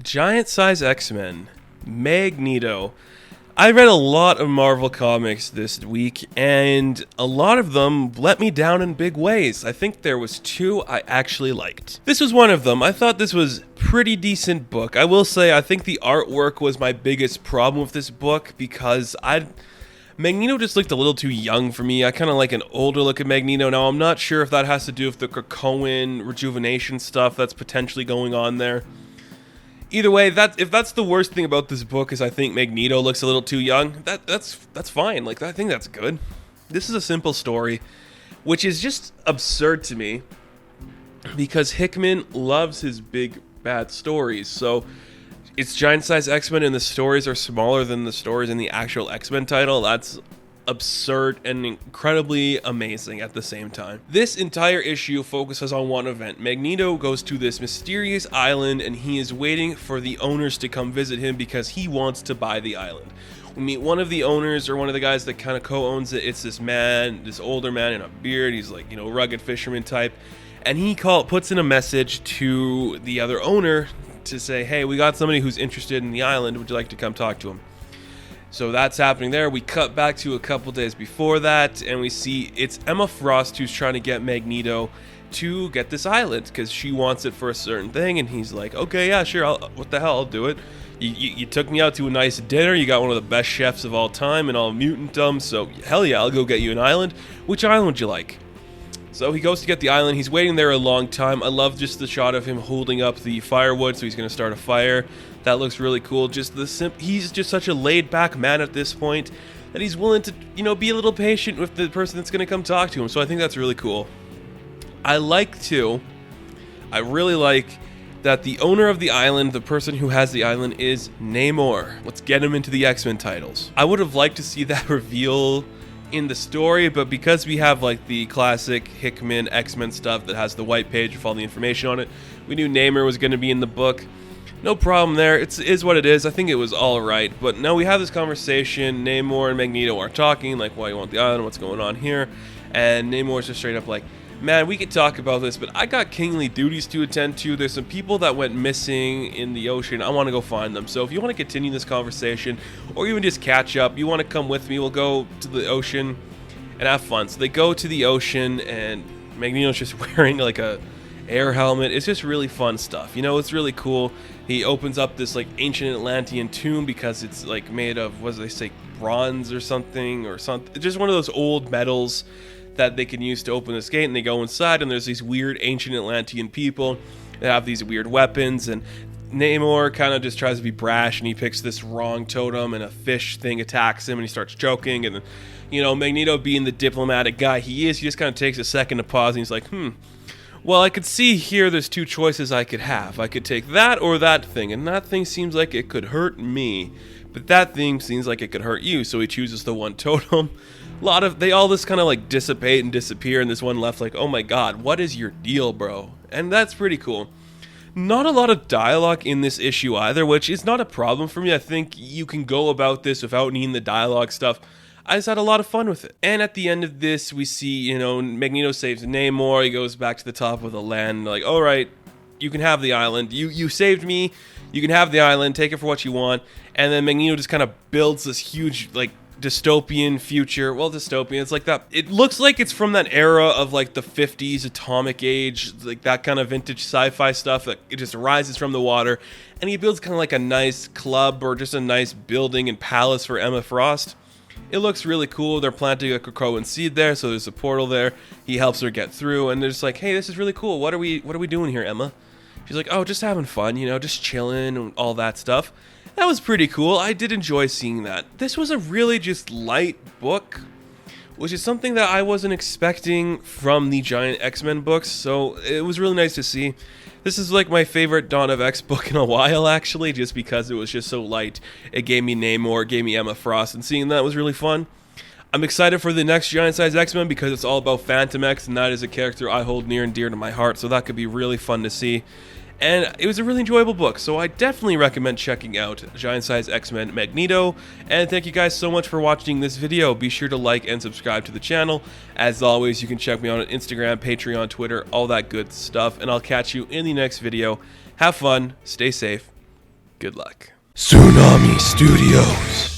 Giant Size X-Men, Magneto. I read a lot of Marvel comics this week, and a lot of them let me down in big ways. I think there was two I actually liked. This was one of them. I thought this was a pretty decent book. I will say I think the artwork was my biggest problem with this book because Magneto just looked a little too young for me. I kind of like an older look at Magneto. Now, I'm not sure if that has to do with the Krakoan rejuvenation stuff that's potentially going on there. Either way, if that's the worst thing about this book is I think Magneto looks a little too young, that's fine. Like, I think that's good. This is a simple story, which is just absurd to me because Hickman loves his big bad stories. So it's Giant Size X-Men and the stories are smaller than the stories in the actual X-Men title. That's absurd and incredibly amazing at the same time. This entire issue focuses on one event. Magneto goes to this mysterious island and he is waiting for the owners to come visit him because he wants to buy the island. We meet one of the owners, or one of the guys that kind of co-owns it. It's this man, this older man in a beard. He's like, rugged fisherman type. And he puts in a message to the other owner to say, hey, we got somebody who's interested in the island. Would you like to come talk to him? So that's happening there. We cut back to a couple days before that, and we see it's Emma Frost who's trying to get Magneto to get this island because she wants it for a certain thing, and he's like, okay, yeah, sure, what the hell, I'll do it. You took me out to a nice dinner, you got one of the best chefs of all time and all mutantdom, so hell yeah, I'll go get you an island. Which island would you like? So he goes to get the island. He's waiting there a long time. I love just the shot of him holding up the firewood, so he's going to start a fire. That looks really cool. He's just such a laid-back man at this point that he's willing to, be a little patient with the person that's going to come talk to him. So I think that's really cool. I really like that the owner of the island, the person who has the island, is Namor. Let's get him into the X-Men titles. I would have liked to see that reveal in the story, but because we have like the classic Hickman X-Men stuff that has the white page with all the information on it, we knew Namor was going to be in the book. No problem there. It is what it is. I think it was all right. But now we have this conversation. Namor and Magneto are talking, like, why you want the island, what's going on here? And Namor's just straight up like, man, we could talk about this, but I got kingly duties to attend to. There's some people that went missing in the ocean. I want to go find them. So if you want to continue this conversation, or even just catch up, you want to come with me, we'll go to the ocean and have fun. So they go to the ocean, and Magneto's just wearing like a air helmet. It's just really fun stuff. It's really cool. He opens up this like ancient Atlantean tomb because it's like made of, what do they say, bronze or something. It's just one of those old metals that they can use to open this gate, and they go inside, and there's these weird ancient Atlantean people that have these weird weapons, and Namor kind of just tries to be brash, and he picks this wrong totem, and a fish thing attacks him, and he starts joking, and then, Magneto being the diplomatic guy he is, he just kind of takes a second to pause, and he's like, well, I could see here there's two choices I could have. I could take that or that thing, and that thing seems like it could hurt me, but that thing seems like it could hurt you, so he chooses the one totem. They all just kind of like dissipate and disappear, and this one left like, oh my god, what is your deal, bro? And that's pretty cool. Not a lot of dialogue in this issue either, which is not a problem for me. I think you can go about this without needing the dialogue stuff. I just had a lot of fun with it. And at the end of this, we see, Magneto saves Namor. He goes back to the top of the land, like, all right, you can have the island. You saved me. You can have the island. Take it for what you want. And then Magneto just kind of builds this huge, like, dystopian future. Well, dystopian, it's like that. It looks like it's from that era of like the 50s atomic age, like that kind of vintage sci-fi stuff that it just rises from the water, and he builds kind of like a nice club or just a nice building and palace for Emma Frost. It looks really cool. They're planting a Krakoan seed there, so there's a portal there. He helps her get through, and they're just like, hey, this is really cool. What are we doing here, Emma? She's like, oh, just having fun, just chilling and all that stuff. That was pretty cool. I did enjoy seeing that. This was a really just light book, which is something that I wasn't expecting from the Giant X-Men books, so it was really nice to see. This is like my favorite Dawn of X book in a while, actually, just because it was just so light. It gave me Namor, it gave me Emma Frost, and seeing that was really fun. I'm excited for the next Giant Size X-Men because it's all about Phantom X, and that is a character I hold near and dear to my heart, so that could be really fun to see. And it was a really enjoyable book, so I definitely recommend checking out Giant Size X-Men Magneto. And thank you guys so much for watching this video. Be sure to like and subscribe to the channel. As always, you can check me out on Instagram, Patreon, Twitter, all that good stuff. And I'll catch you in the next video. Have fun, stay safe, Good luck. Tsunami Studios.